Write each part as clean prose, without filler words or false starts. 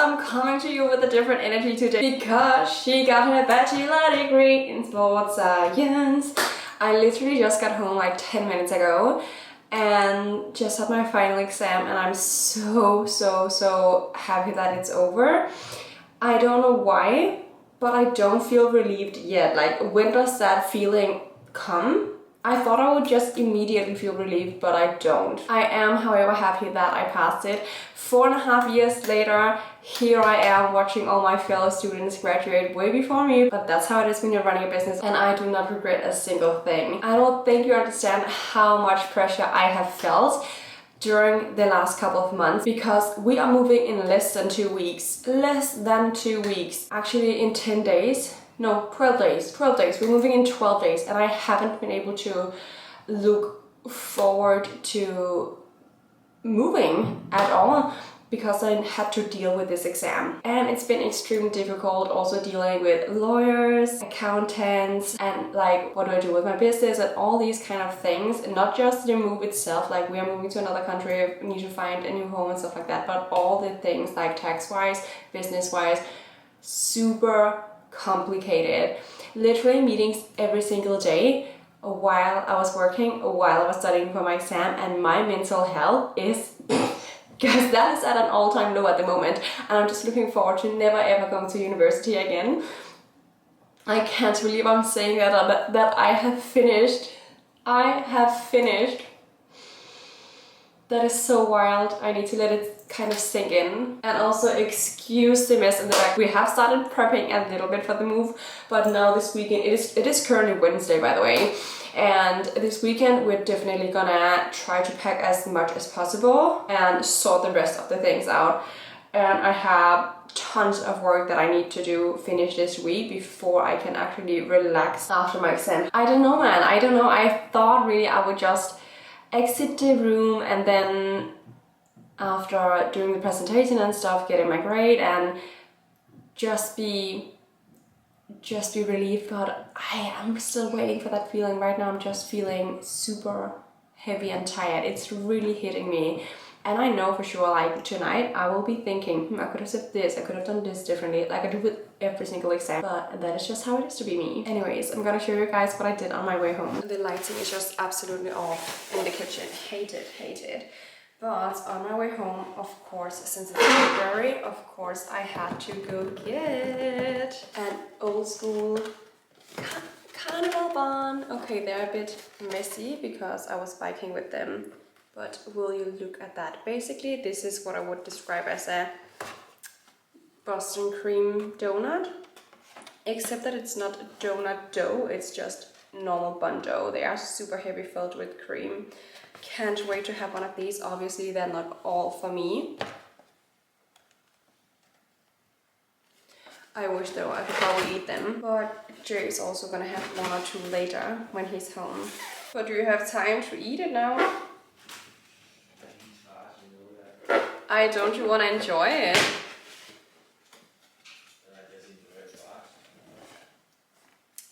I'm coming to you with a different energy today because she got her bachelor degree in sports science. I literally just got home like 10 minutes ago and just had my final exam, and I'm so happy that it's over. I don't know why, but I don't feel relieved yet. Like, when does that feeling come? I thought I would just immediately feel relieved, but I don't. I am, however, happy that I passed it. 4.5 years later, here I am watching all my fellow students graduate way before me, but that's how it is when you're running a business, and I do not regret a single thing. I don't think you understand how much pressure I have felt during the last couple of months, because we are moving in less than 2 weeks. Less than 2 weeks. Actually, in 10 days. No, 12 days. 12 days. We're moving in 12 days, and I haven't been able to look forward to moving at all because I had to deal with this exam. And it's been extremely difficult also dealing with lawyers, accountants, and like, what do I do with my business and all these kind of things. And not just the move itself, like we are moving to another country, we need to find a new home and stuff like that, but all the things like tax-wise, business-wise, super complicated. Literally meetings every single day while I was working, while I was studying for my exam, and my mental health is because that is at an all-time low at the moment, and I'm just looking forward to never ever going to university again. I can't believe I'm saying that I have finished. I have finished. That is so wild. I need to let it kind of sink in. And also, excuse the mess in the back. We have started prepping a little bit for the move, but now this weekend, it is currently Wednesday, by the way, and this weekend we're definitely gonna try to pack as much as possible and sort the rest of the things out. And I have tons of work that I need to do, finish this week before I can actually relax after my exam. I don't know, man. I don't know. I thought really I would just exit the room and then after doing the presentation and stuff, getting my grade and just be relieved, but I am still waiting for that feeling. Right now I'm just feeling super heavy and tired. It's really hitting me, and I know for sure, like tonight I will be thinking, I could have said this, I could have done this differently, like I do with every single exam, but that is just how it is to be me. Anyways, I'm gonna show you guys what I did on my way home. The lighting is just absolutely off in the kitchen. Hate it. But on my way home, of course, since it's February, of course I had to go get an old school carnival bun. Okay, they're a bit messy because I was biking with them, but will you look at that? Basically, this is what I would describe as a Boston cream donut, except that it's not donut dough, it's just normal bun dough. They are super heavy, filled with cream. Can't wait to have one of these. Obviously, they're not all for me. I wish though I could probably eat them, but Jay is also gonna have 1 or 2 later when he's home. But do you have time to eat it now? Don't you want to enjoy it?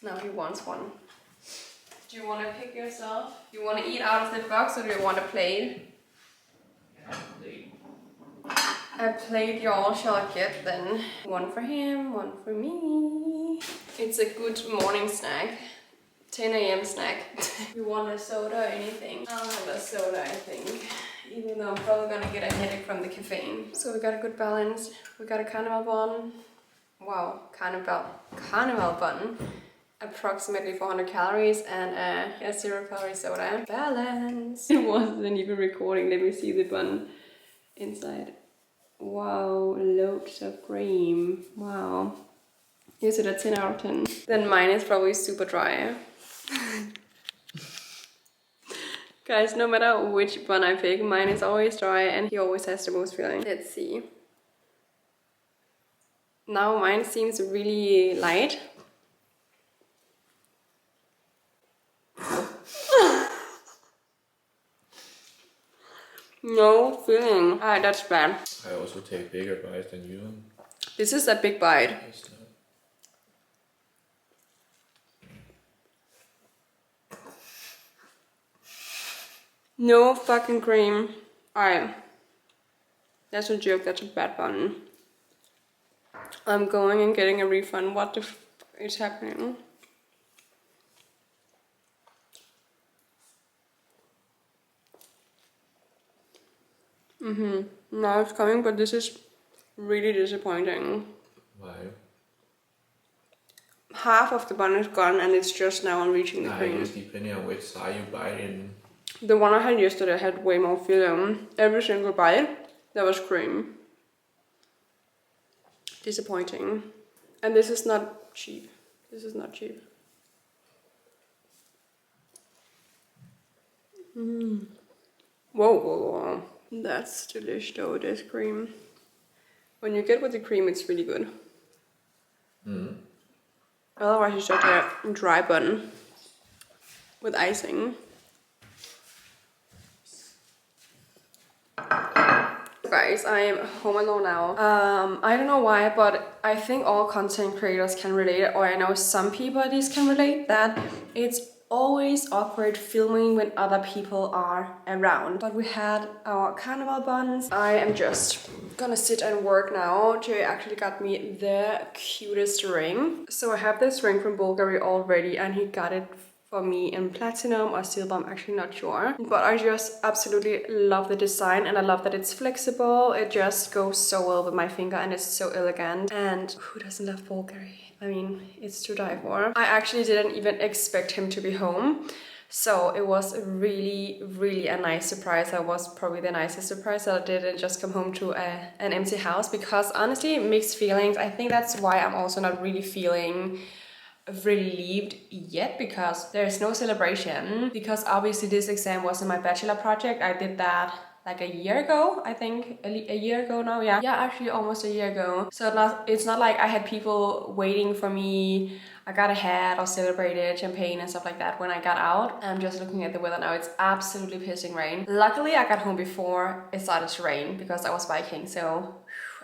Now he wants one. Do you want to pick yourself? Do you want to eat out of the box, or do you want a plate? A plate you all shall get then. One for him, one for me. It's a good morning snack. 10 a.m. snack. You want a soda or anything? I'll have a soda, I think. Even though I'm probably gonna get a headache from the caffeine. So we got a good balance. We got a carnival bun. Wow, carnival bun. Approximately 400 calories and a 0 calorie soda. Balance. It wasn't even recording. Let me see the bun inside. Wow, loads of cream. Wow. Is it a 10 out of 10? Then mine is probably super dry. Guys, no matter which bun I pick, mine is always dry and he always has the most filling. Let's see. Now mine seems really light. No filling. Ah, that's bad. I also take bigger bites than you. This is a big bite. No fucking cream. Alright. That's a joke, that's a bad bun. I'm going and getting a refund. What the f is happening? Now it's coming, but this is really disappointing. Why? Half of the bun is gone and it's just now I'm reaching the cream. It's depending on which side you bite in. The one I had yesterday had way more filling. Every single bite, there was cream. Disappointing. And this is not cheap. This is not cheap. Whoa, whoa, whoa. That's delicious though, this cream. When you get with the cream, it's really good. Otherwise, it's just a dry bun with icing. Guys, I am home alone now. I don't know why, but I think all content creators can relate, or I know some people at least can relate, that it's always awkward filming when other people are around. But we had our carnival buns. I am just gonna sit and work now. Jay actually got me the cutest ring. So I have this ring from Bulgari already, and he got it for me in platinum or silver, I'm actually not sure. But I just absolutely love the design, and I love that it's flexible. It just goes so well with my finger and it's so elegant. And who doesn't love Bulgari? I mean, it's to die for. I actually didn't even expect him to be home. So it was really a nice surprise. That was probably the nicest surprise that I didn't just come home to an empty house, because honestly, mixed feelings. I think that's why I'm also not really feeling relieved yet, because there's no celebration, because obviously this exam wasn't my bachelor project. I did that like a year ago, I think. A year ago now, yeah, actually almost a year ago. So it's not like I had people waiting for me. I got a hat or celebrated champagne and stuff like that when I got out. I'm just looking at the weather now. It's absolutely pissing rain. Luckily I got home before it started to rain because I was biking, so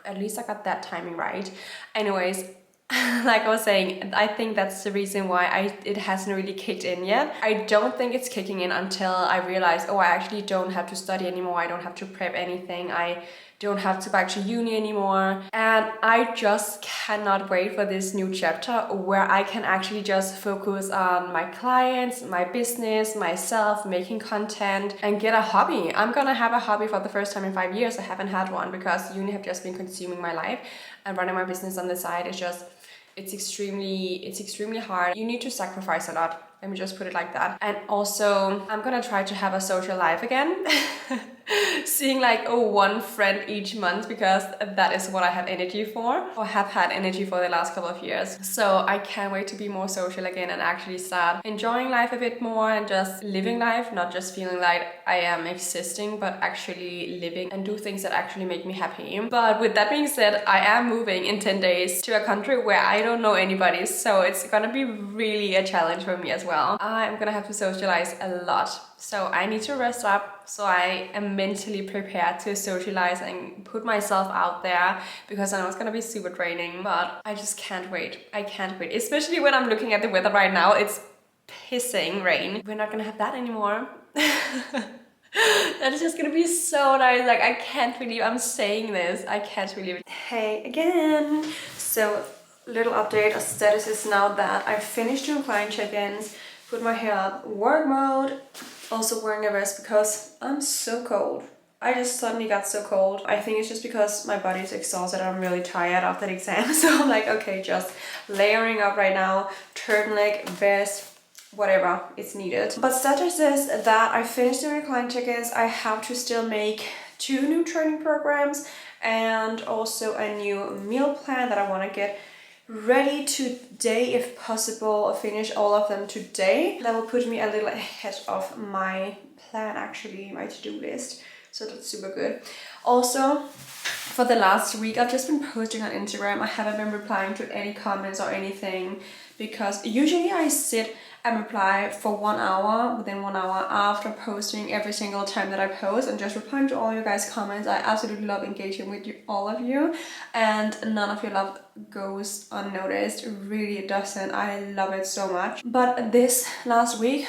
at least I got that timing right. Anyways, like I was saying, I think that's the reason why it hasn't really kicked in yet. I don't think it's kicking in until I realize, oh, I actually don't have to study anymore. I don't have to prep anything. I don't have to back to uni anymore. And I just cannot wait for this new chapter where I can actually just focus on my clients, my business, myself, making content, and get a hobby. I'm gonna have a hobby for the first time in 5 years. I haven't had one because uni have just been consuming my life, and running my business on the side is just, it's extremely hard. You need to sacrifice a lot. Let me just put it like that. And also, I'm gonna try to have a social life again. Seeing like one friend each month, because that is what I have energy for, or have had energy for the last couple of years. So I can't wait to be more social again and actually start enjoying life a bit more and just living life, not just feeling like I am existing, but actually living and do things that actually make me happy. But with that being said, I am moving in 10 days to a country where I don't know anybody, so it's gonna be really a challenge for me as well. I'm gonna have to socialize a lot. So I need to rest up so I am mentally prepared to socialize and put myself out there, because I know it's gonna be super draining, but I just can't wait. I can't wait, especially when I'm looking at the weather right now. It's pissing rain. We're not gonna have that anymore. That is just gonna be so nice. Like, I can't believe I'm saying this. I can't believe it. Hey again. So little update. Our status is now that I finished doing client check-ins, put my hair up, work mode. Also wearing a vest because I'm so cold. I just suddenly got so cold. I think it's just because my body is exhausted. I'm really tired after the exam. So I'm like, okay, just layering up right now. Turtleneck, vest, whatever is needed. But status is that I finished doing client check-ins. I have to still make 2 new training programs and also a new meal plan that I want to get ready today, if possible. Finish all of them today. That will put me a little ahead of my plan, actually, my to-do list. So that's super good. Also, for the last week, I've just been posting on Instagram. I haven't been replying to any comments or anything, because usually I sit and reply for 1 hour, within 1 hour after posting every single time that I post, and just replying to all you guys' comments. I absolutely love engaging with you, all of you, and none of your love goes unnoticed. Really, it doesn't. I love it so much. But this last week,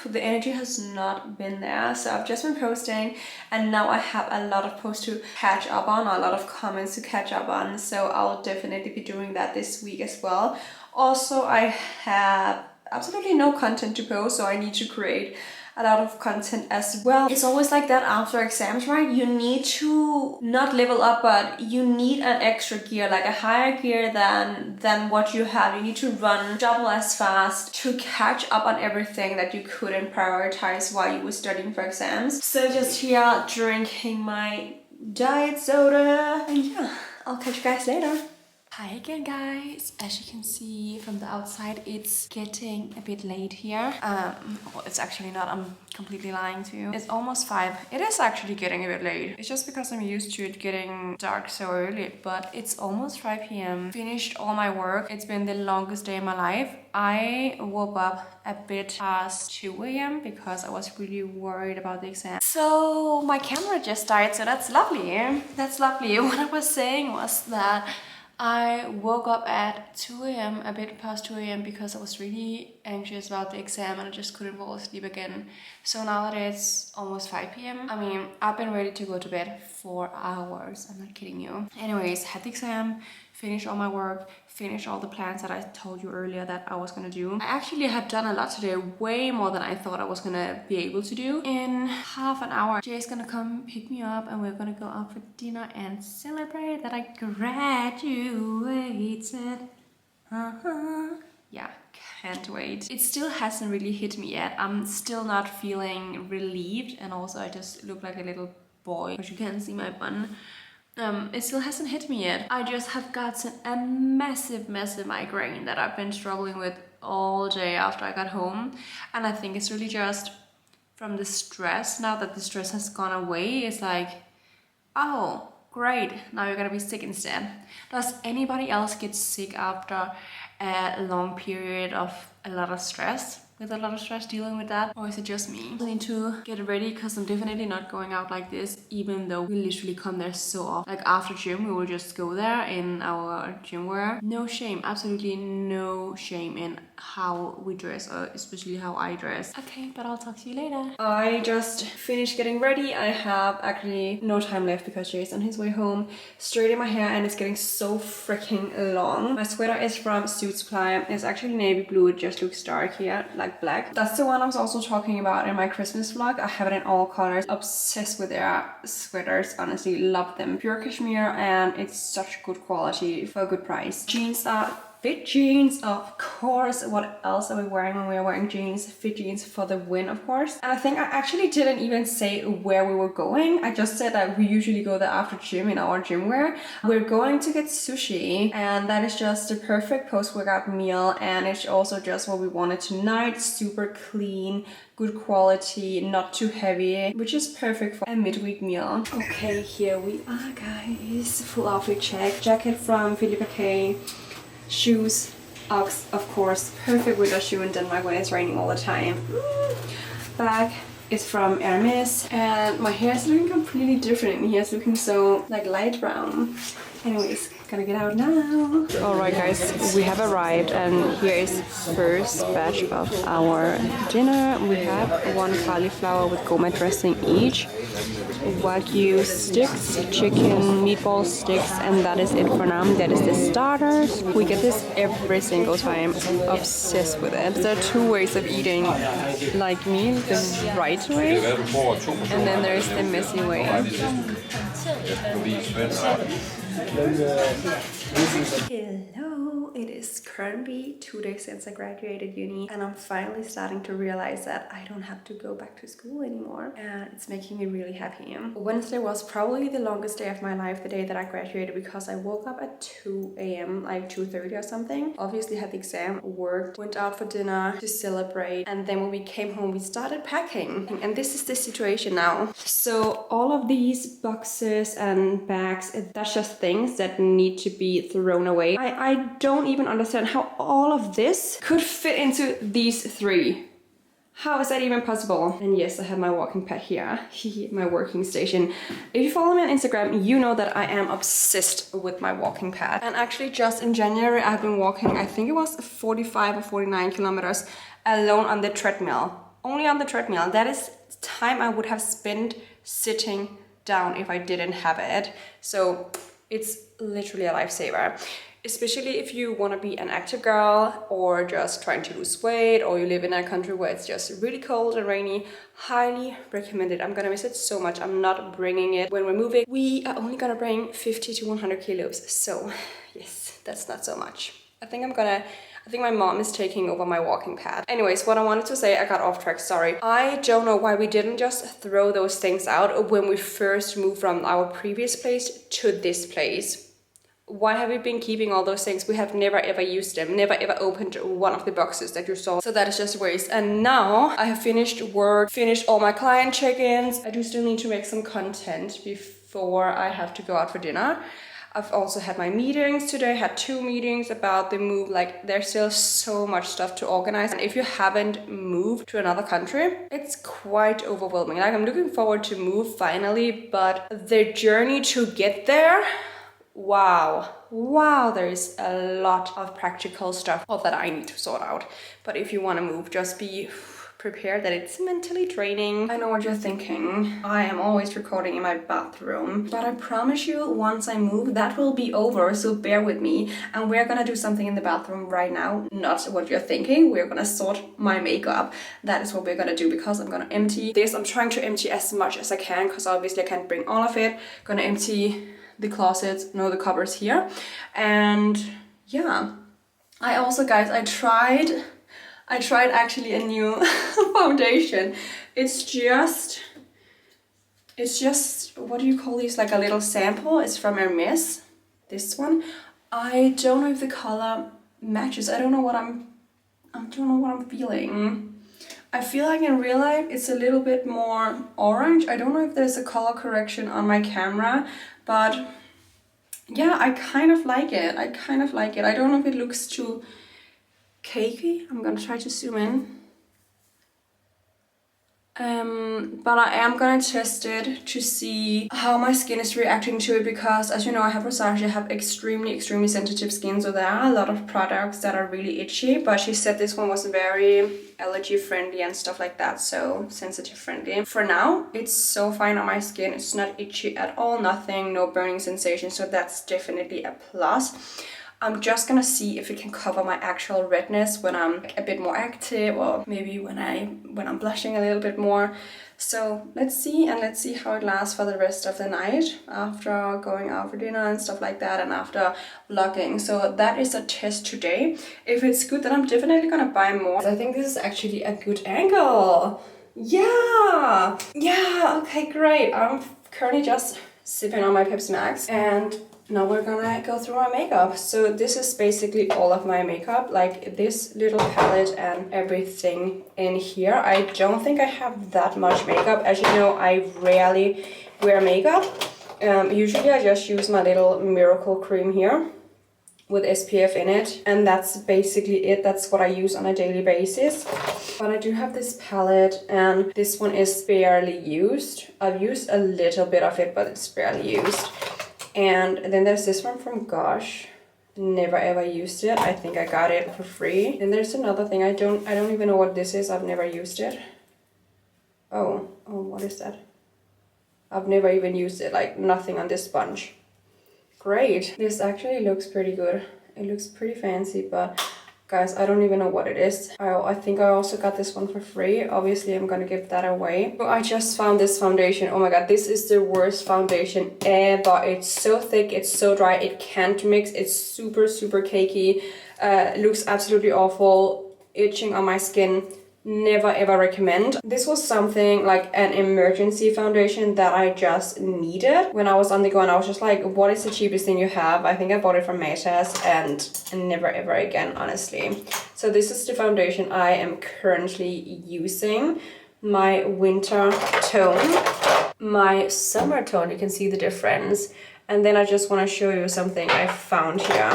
the energy has not been there. So I've just been posting, and now I have a lot of posts to catch up on, a lot of comments to catch up on. So I'll definitely be doing that this week as well. Also, I have absolutely no content to post, so I need to create a lot of content as well. It's always like that after exams, right? You need to not level up, but you need an extra gear, like a higher gear than what you have. You need to run double as fast to catch up on everything that you couldn't prioritize while you were studying for exams. So just here drinking my diet soda, and yeah, I'll catch you guys later. Hi again, guys. As you can see from the outside, it's getting a bit late here. Well, it's actually not, I'm completely lying to you. It's almost 5. It is actually getting a bit late. It's just because I'm used to it getting dark so early, but it's almost 5 p.m. Finished all my work. It's been the longest day of my life. I woke up a bit past 2 a.m. because I was really worried about the exam. So my camera just died, so that's lovely. That's lovely. What I was saying was that I woke up at 2 a.m., a bit past 2 a.m. because I was really anxious about the exam and I just couldn't fall asleep again. So now that it's almost 5 p.m., I mean, I've been ready to go to bed for hours. I'm not kidding you. Anyways, had the exam, finished all my work, finished all the plans that I told you earlier that I was gonna do. I actually have done a lot today, way more than I thought I was gonna be able to do. In half an hour, Jay's gonna come pick me up and we're gonna go out for dinner and celebrate that I graduated. Yeah, can't wait. It still hasn't really hit me yet. I'm still not feeling relieved, and also I just look like a little boy because you can't see my bun. It still hasn't hit me yet. I just have gotten a massive migraine that I've been struggling with all day after I got home. And I think it's really just from the stress. Now that the stress has gone away, it's like, oh, great, now you're gonna be sick instead. Does anybody else get sick after a long period of a lot of stress? With a lot of stress dealing with that, or is it just me? I need to get ready because I'm definitely not going out like this, even though we literally come there so often. Like after gym, we will just go there in our gym wear. No shame, absolutely no shame in how we dress, or especially how I dress. Okay, but I'll talk to you later. I just finished getting ready. I have actually no time left because Jay's on his way home. Straighten my hair and it's getting so freaking long. My sweater is from Suit Supply. It's actually navy blue, it just looks dark here, like black. That's the one I was also talking about in my Christmas vlog. I have it in all colors. Obsessed with their sweaters, honestly, love them. Pure cashmere, and it's such good quality for a good price. Jeans are fit jeans, of course. What else are we wearing when we are wearing jeans? Fit jeans for the win, of course. And I think I actually didn't even say where we were going. I just said that we usually go there after gym in our gym wear. We're going to get sushi, and that is just the perfect post-workout meal, and it's also just what we wanted tonight. Super clean, good quality, not too heavy, which is perfect for a midweek meal. Okay, here we are, guys. Full outfit check. Jacket from Philippe K. Shoes, Uggs, of course, perfect winter shoe in Denmark when it's raining all the time. Bag is from Hermes, and my hair is looking completely different in here. It's looking so like light brown. Anyways, gonna get out now. Alright guys, we have arrived, and here is first batch of our dinner. We have one cauliflower with goma dressing each, Wagyu sticks, chicken meatball sticks, and that is it for now. That is the starters. We get this every single time. Obsessed with it. There are two ways of eating, like me, the right way, and then there's the messy way. Hello, it is currently 2 days since I graduated uni, and I'm finally starting to realize that I don't have to go back to school anymore, and it's making me really happy. Wednesday was probably the longest day of my life, the day that I graduated, because I woke up at 2 a.m, like 2:30 or something. Obviously had the exam, worked, went out for dinner to celebrate, and then when we came home we started packing, and this is the situation now. So all of these boxes and bags, that's just things that need to be thrown away. I don't even understand how all of this could fit into these 3. How is that even possible? And yes, I have my walking pad here, my working station. If you follow me on Instagram, you know that I am obsessed with my walking pad. And actually just in January, I've been walking, I think it was 45 or 49 kilometers alone on the treadmill. only on the treadmill. That is time I would have spent sitting down if I didn't have it. So it's literally a lifesaver. Especially if you want to be an active girl or just trying to lose weight, or you live in a country where it's just really cold and rainy. Highly recommend it. I'm gonna miss it so much. I'm not bringing it when we're moving. We are only gonna bring 50 to 100 kilos. So yes, that's not so much. I think my mom is taking over my walking pad. Anyways, what I wanted to say, I got off track, sorry. I don't know why we didn't just throw those things out when we first moved from our previous place to this place. Why have we been keeping all those things? We have never ever used them, never ever opened one of the boxes that you saw. So that is just waste. And now I have finished work, finished all my client check-ins. I do still need to make some content before I have to go out for dinner. I've also had my meetings today, had 2 meetings about the move. Like, there's still so much stuff to organize. And if you haven't moved to another country, it's quite overwhelming. Like, I'm looking forward to move finally, but the journey to get there, wow, there is a lot of practical stuff that I need to sort out. But if you want to move, just be prepared that it's mentally draining. I know what you're thinking. I am always recording in my bathroom, but I promise you, once I move, that will be over, so bear with me. And we're gonna do something in the bathroom right now. Not what you're thinking. We're gonna sort my makeup. That is what we're gonna do, because I'm gonna empty this. I'm trying to empty as much as I can, because obviously I can't bring all of it. Gonna empty the closets, the cupboards here. And yeah, I also, guys, I tried actually a new foundation. It's just, what do you call these, like a little sample. It's from Hermes, this one. I don't know if the color matches. I don't know what I'm feeling. I feel like in real life it's a little bit more orange. I don't know if there's a color correction on my camera, but yeah, I kind of like it. I don't know if it looks too cakey. I'm gonna try to zoom in. But I am gonna test it to see how my skin is reacting to it, because as you know, I have rosacea, I have extremely sensitive skin, so there are a lot of products that are really itchy, but she said this one was very allergy friendly and stuff like that, so sensitive friendly. For now, it's so fine on my skin. It's not itchy at all, nothing, no burning sensation, so that's definitely a plus. I'm just gonna see if it can cover my actual redness when I'm a bit more active, or maybe when I'm blushing a little bit more. So let's see, and let's see how it lasts for the rest of the night after going out for dinner and stuff like that, and after vlogging. So that is a test today. If it's good, then I'm definitely gonna buy more. I think this is actually a good angle. Yeah, okay, great. I'm currently just sipping on my Pepsi Max, and now we're gonna go through my makeup. So this is basically all of my makeup, like this little palette and everything in here. I don't think I have that much makeup. As you know, I rarely wear makeup. Usually I just use my little miracle cream here with SPF in it, and that's basically it. That's what I use on a daily basis. But I do have this palette, and this one is barely used. I've used a little bit of it, but it's barely used. And then there's this one from Gosh. Never ever used it. I think I got it for free. And there's another thing. I don't even know what this is. I've never used it. Oh, what is that? I've never even used it. Like, nothing on this sponge. Great. This actually looks pretty good. It looks pretty fancy, but guys, I don't even know what it is. I think I also got this one for free. Obviously, I'm gonna give that away. So I just found this foundation. Oh my god, this is the worst foundation ever. It's so thick, it's so dry, it can't mix. It's super cakey. Looks absolutely awful. Itching on my skin. Never ever recommend. This was something like an emergency foundation that I just needed when I was on the go, and I was just like, what is the cheapest thing you have? I think I bought it from Matas, and never ever again, honestly. So this is the foundation I am currently using. My winter tone, my summer tone, you can see the difference. And then I just want to show you something I found here.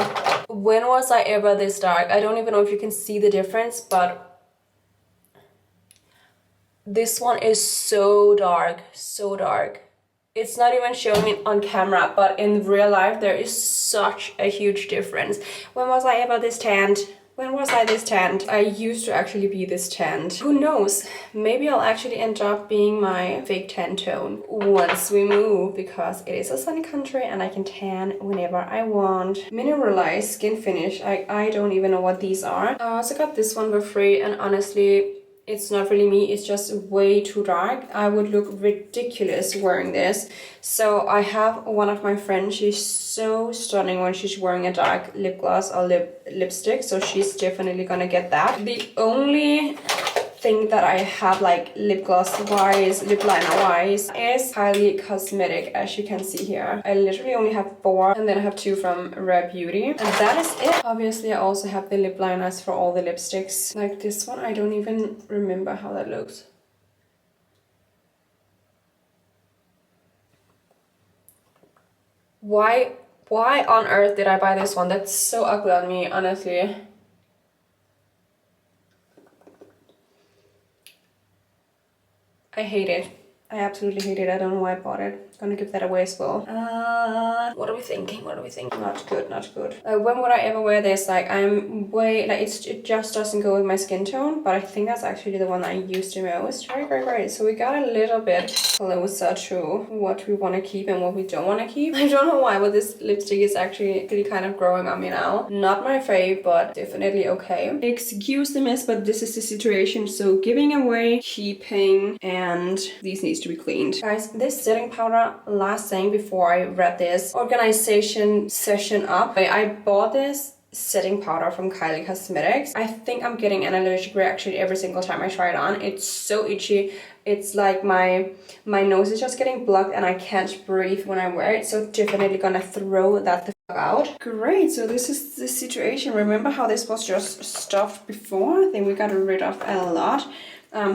When was I ever this dark? I don't even know if you can see the difference, but this one is so dark, so dark. It's not even showing it on camera, but in real life there is such a huge difference. When was I ever this tanned? When was I this tanned? I used to actually be this tanned. Who knows? Maybe I'll actually end up being my fake tan tone once we move, because it is a sunny country and I can tan whenever I want. Mineralized skin finish. I don't even know what these are. I also got this one for free, and honestly, it's not really me, it's just way too dark. I would look ridiculous wearing this. So I have one of my friends, she's so stunning when she's wearing a dark lip gloss or lipstick, so she's definitely gonna get that. The only thing that I have like lip gloss wise, lip liner wise, is Kylie Cosmetic, as you can see here. I literally only have 4, and then I have 2 from Rare Beauty, and that is it. Obviously I also have the lip liners for all the lipsticks. Like this one, I don't even remember how that looks. Why on earth did I buy this one? That's so ugly on me, honestly. I hate it. I absolutely hate it. I don't know why I bought it. Gonna give that away as well. What are we thinking? What are we thinking? Not good, not good. When would I ever wear this? Like, I'm way, like, it just doesn't go with my skin tone, but I think that's actually the one I used the most. Very, very great. So we got a little bit closer to what we want to keep and what we don't want to keep. I don't know why, but this lipstick is actually really kind of growing on me now. Not my fave, but definitely okay. Excuse the mess, but this is the situation. So giving away, keeping, and these needs to be cleaned. Guys, this setting powder, last thing before I wrap this organization session up, I bought this setting powder from Kylie Cosmetics. I think I'm getting an allergic reaction every single time I try it on. It's so itchy. It's like my nose is just getting blocked and I can't breathe when I wear it. So definitely gonna throw that the fuck out. Great, so this is the situation. Remember how this was just stuffed before? I think we got rid of a lot.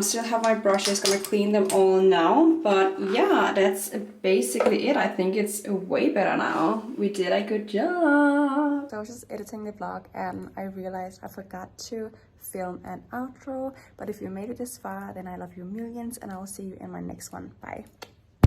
Still have my brushes, gonna clean them all now, but yeah, that's basically it. I think it's way better now. We did a good job. So I was just editing the vlog and I realized I forgot to film an outro, but if you made it this far, then I love you millions and I will see you in my next one. Bye.